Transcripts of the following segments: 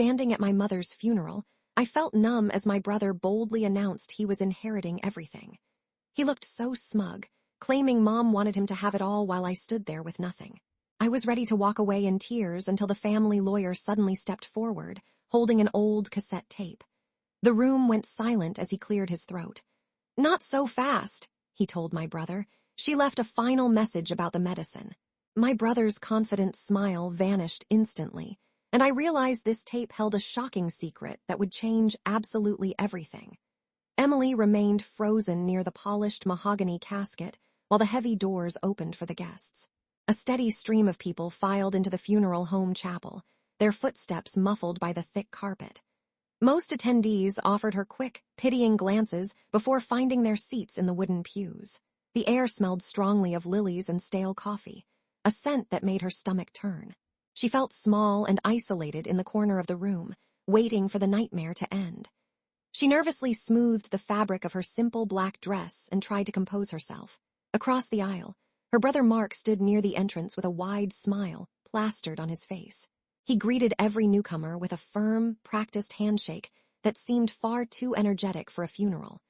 Standing at my mother's funeral, I felt numb as my brother boldly announced he was inheriting everything. He looked so smug, claiming Mom wanted him to have it all while I stood there with nothing. I was ready to walk away in tears until the family lawyer suddenly stepped forward, holding an old cassette tape. The room went silent as he cleared his throat. "Not so fast," he told my brother. "She left a final message about the medicine." My brother's confident smile vanished instantly, and I realized this tape held a shocking secret that would change absolutely everything. Emily remained frozen near the polished mahogany casket while the heavy doors opened for the guests. A steady stream of people filed into the funeral home chapel, their footsteps muffled by the thick carpet. Most attendees offered her quick, pitying glances before finding their seats in the wooden pews. The air smelled strongly of lilies and stale coffee, a scent that made her stomach turn. She felt small and isolated in the corner of the room, waiting for the nightmare to end. She nervously smoothed the fabric of her simple black dress and tried to compose herself. Across the aisle, her brother Mark stood near the entrance with a wide smile plastered on his face. He greeted every newcomer with a firm, practiced handshake that seemed far too energetic for a funeral.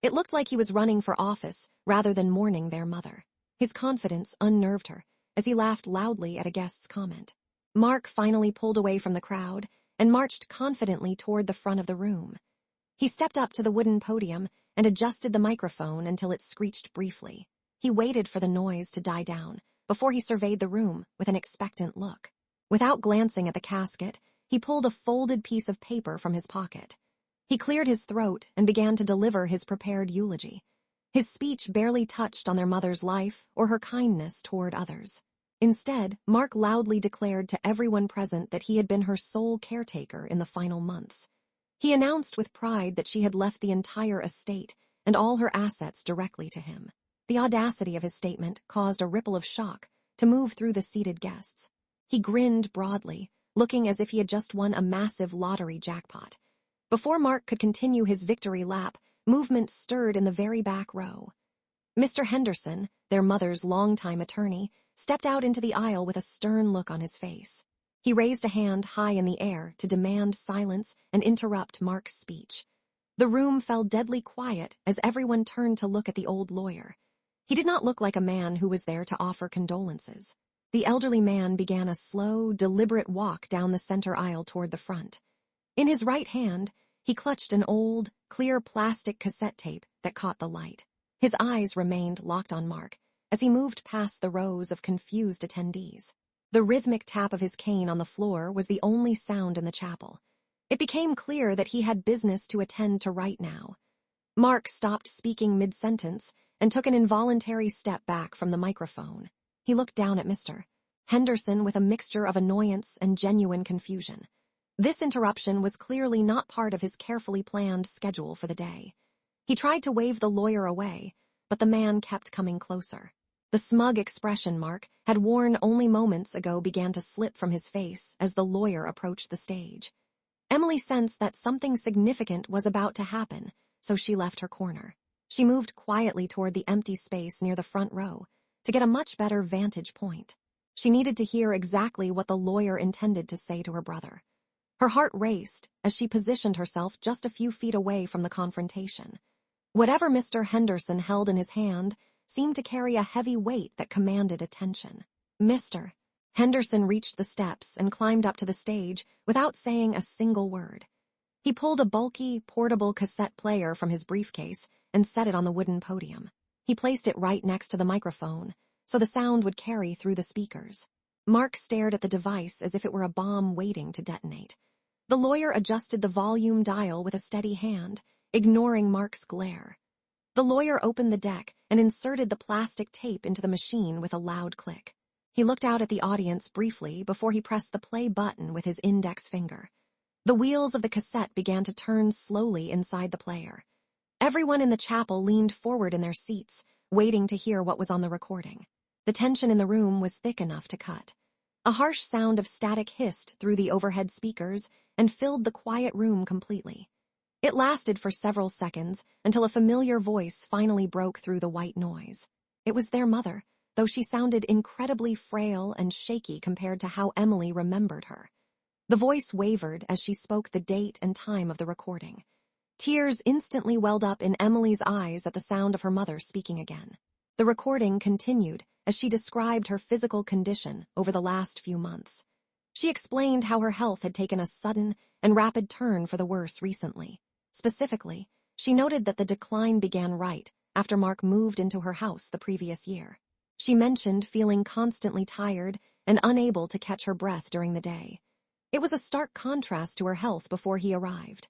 It looked like he was running for office rather than mourning their mother. His confidence unnerved her as he laughed loudly at a guest's comment. Mark finally pulled away from the crowd and marched confidently toward the front of the room. He stepped up to the wooden podium and adjusted the microphone until it screeched briefly. He waited for the noise to die down before he surveyed the room with an expectant look. Without glancing at the casket, he pulled a folded piece of paper from his pocket. He cleared his throat and began to deliver his prepared eulogy. His speech barely touched on their mother's life or her kindness toward others. Instead, Mark loudly declared to everyone present that he had been her sole caretaker in the final months. He announced with pride that she had left the entire estate and all her assets directly to him. The audacity of his statement caused a ripple of shock to move through the seated guests. He grinned broadly, looking as if he had just won a massive lottery jackpot. Before Mark could continue his victory lap, movement stirred in the very back row. Mr. Henderson, their mother's longtime attorney, stepped out into the aisle with a stern look on his face. He raised a hand high in the air to demand silence and interrupt Mark's speech. The room fell deadly quiet as everyone turned to look at the old lawyer. He did not look like a man who was there to offer condolences. The elderly man began a slow, deliberate walk down the center aisle toward the front. In his right hand, he clutched an old, clear plastic cassette tape that caught the light. His eyes remained locked on Mark as he moved past the rows of confused attendees. The rhythmic tap of his cane on the floor was the only sound in the chapel. It became clear that he had business to attend to right now. Mark stopped speaking mid-sentence and took an involuntary step back from the microphone. He looked down at Mr. Henderson with a mixture of annoyance and genuine confusion. This interruption was clearly not part of his carefully planned schedule for the day. He tried to wave the lawyer away, but the man kept coming closer. The smug expression Mark had worn only moments ago began to slip from his face as the lawyer approached the stage. Emily sensed that something significant was about to happen, so she left her corner. She moved quietly toward the empty space near the front row to get a much better vantage point. She needed to hear exactly what the lawyer intended to say to her brother. Her heart raced as she positioned herself just a few feet away from the confrontation. Whatever Mr. Henderson held in his hand seemed to carry a heavy weight that commanded attention. Mr. Henderson reached the steps and climbed up to the stage without saying a single word. He pulled a bulky, portable cassette player from his briefcase and set it on the wooden podium. He placed it right next to the microphone, so the sound would carry through the speakers. Mark stared at the device as if it were a bomb waiting to detonate. The lawyer adjusted the volume dial with a steady hand, ignoring Mark's glare. The lawyer opened the deck and inserted the plastic tape into the machine with a loud click. He looked out at the audience briefly before he pressed the play button with his index finger. The wheels of the cassette began to turn slowly inside the player. Everyone in the chapel leaned forward in their seats, waiting to hear what was on the recording. The tension in the room was thick enough to cut. A harsh sound of static hissed through the overhead speakers and filled the quiet room completely. It lasted for several seconds until a familiar voice finally broke through the white noise. It was their mother, though she sounded incredibly frail and shaky compared to how Emily remembered her. The voice wavered as she spoke the date and time of the recording. Tears instantly welled up in Emily's eyes at the sound of her mother speaking again. The recording continued as she described her physical condition over the last few months. She explained how her health had taken a sudden and rapid turn for the worse recently. Specifically, she noted that the decline began right after Mark moved into her house the previous year. She mentioned feeling constantly tired and unable to catch her breath during the day. It was a stark contrast to her health before he arrived.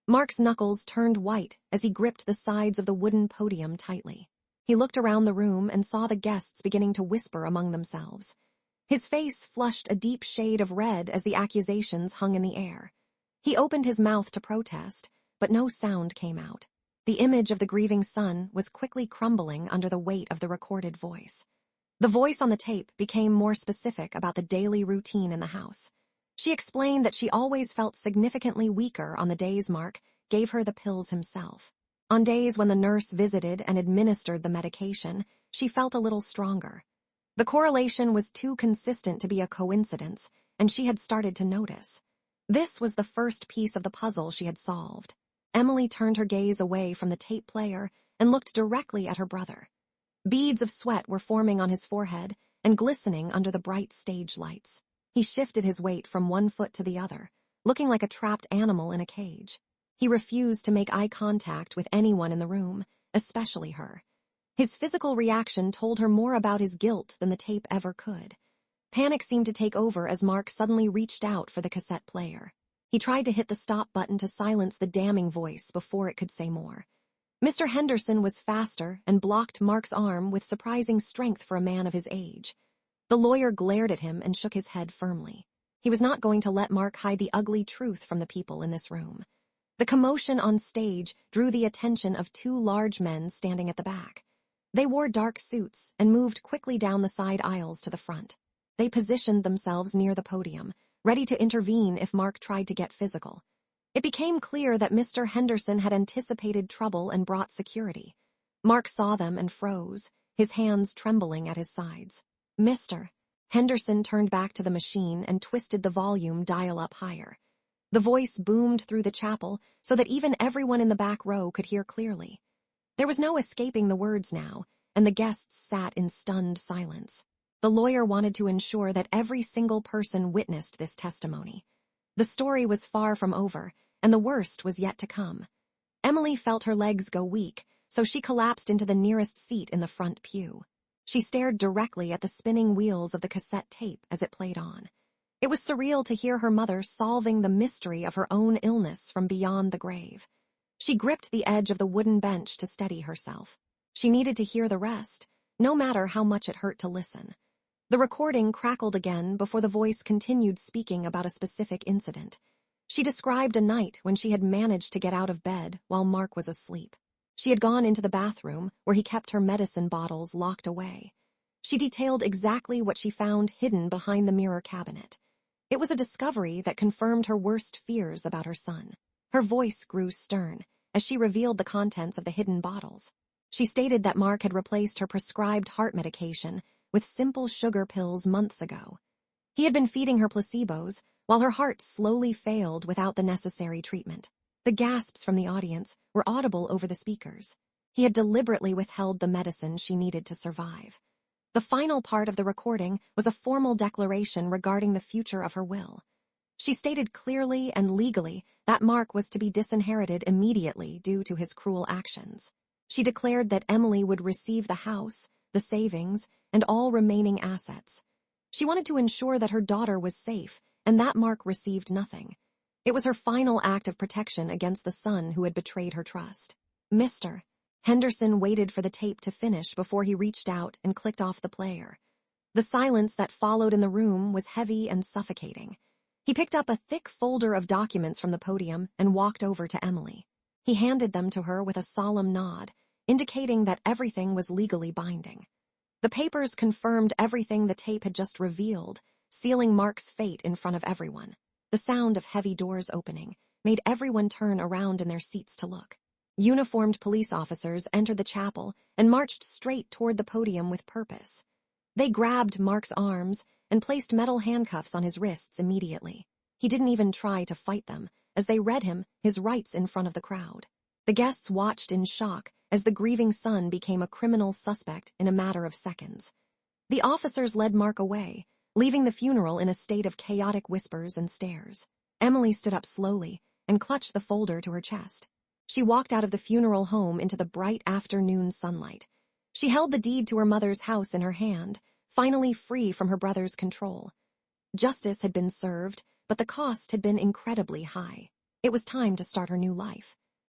Mark's knuckles turned white as he gripped the sides of the wooden podium tightly. He looked around the room and saw the guests beginning to whisper among themselves. His face flushed a deep shade of red as the accusations hung in the air. He opened his mouth to protest, but no sound came out. The image of the grieving son was quickly crumbling under the weight of the recorded voice. The voice on the tape became more specific about the daily routine in the house. She explained that she always felt significantly weaker on the days Mark gave her the pills himself. On days when the nurse visited and administered the medication, she felt a little stronger. The correlation was too consistent to be a coincidence, and she had started to notice. This was the first piece of the puzzle she had solved. Emily turned her gaze away from the tape player and looked directly at her brother. Beads of sweat were forming on his forehead and glistening under the bright stage lights. He shifted his weight from one foot to the other, looking like a trapped animal in a cage. He refused to make eye contact with anyone in the room, especially her. His physical reaction told her more about his guilt than the tape ever could. Panic seemed to take over as Mark suddenly reached out for the cassette player. He tried to hit the stop button to silence the damning voice before it could say more. Mr. Henderson was faster and blocked Mark's arm with surprising strength for a man of his age. The lawyer glared at him and shook his head firmly. He was not going to let Mark hide the ugly truth from the people in this room. The commotion on stage drew the attention of two large men standing at the back. They wore dark suits and moved quickly down the side aisles to the front. They positioned themselves near the podium, ready to intervene if Mark tried to get physical. It became clear that Mr. Henderson had anticipated trouble and brought security. Mark saw them and froze, his hands trembling at his sides. Mr. Henderson turned back to the machine and twisted the volume dial up higher. The voice boomed through the chapel so that even everyone in the back row could hear clearly. There was no escaping the words now, and the guests sat in stunned silence. The lawyer wanted to ensure that every single person witnessed this testimony. The story was far from over, and the worst was yet to come. Emily felt her legs go weak, so she collapsed into the nearest seat in the front pew. She stared directly at the spinning wheels of the cassette tape as it played on. It was surreal to hear her mother solving the mystery of her own illness from beyond the grave. She gripped the edge of the wooden bench to steady herself. She needed to hear the rest, no matter how much it hurt to listen. The recording crackled again before the voice continued speaking about a specific incident. She described a night when she had managed to get out of bed while Mark was asleep. She had gone into the bathroom where he kept her medicine bottles locked away. She detailed exactly what she found hidden behind the mirror cabinet. It was a discovery that confirmed her worst fears about her son. Her voice grew stern as she revealed the contents of the hidden bottles. She stated that Mark had replaced her prescribed heart medication with simple sugar pills months ago. He had been feeding her placebos while her heart slowly failed without the necessary treatment. The gasps from the audience were audible over the speakers. He had deliberately withheld the medicine she needed to survive. The final part of the recording was a formal declaration regarding the future of her will. She stated clearly and legally that Mark was to be disinherited immediately due to his cruel actions. She declared that Emily would receive the house, the savings, and all remaining assets. She wanted to ensure that her daughter was safe and that Mark received nothing. It was her final act of protection against the son who had betrayed her trust. Mr. Henderson waited for the tape to finish before he reached out and clicked off the player. The silence that followed in the room was heavy and suffocating. He picked up a thick folder of documents from the podium and walked over to Emily. He handed them to her with a solemn nod, indicating that everything was legally binding. The papers confirmed everything the tape had just revealed, sealing Mark's fate in front of everyone. The sound of heavy doors opening made everyone turn around in their seats to look. Uniformed police officers entered the chapel and marched straight toward the podium with purpose. They grabbed Mark's arms and placed metal handcuffs on his wrists immediately. He didn't even try to fight them, as they read him his rights in front of the crowd. The guests watched in shock as the grieving son became a criminal suspect in a matter of seconds. The officers led Mark away, leaving the funeral in a state of chaotic whispers and stares. Emily stood up slowly and clutched the folder to her chest. She walked out of the funeral home into the bright afternoon sunlight. She held the deed to her mother's house in her hand, finally free from her brother's control. Justice had been served, but the cost had been incredibly high. It was time to start her new life.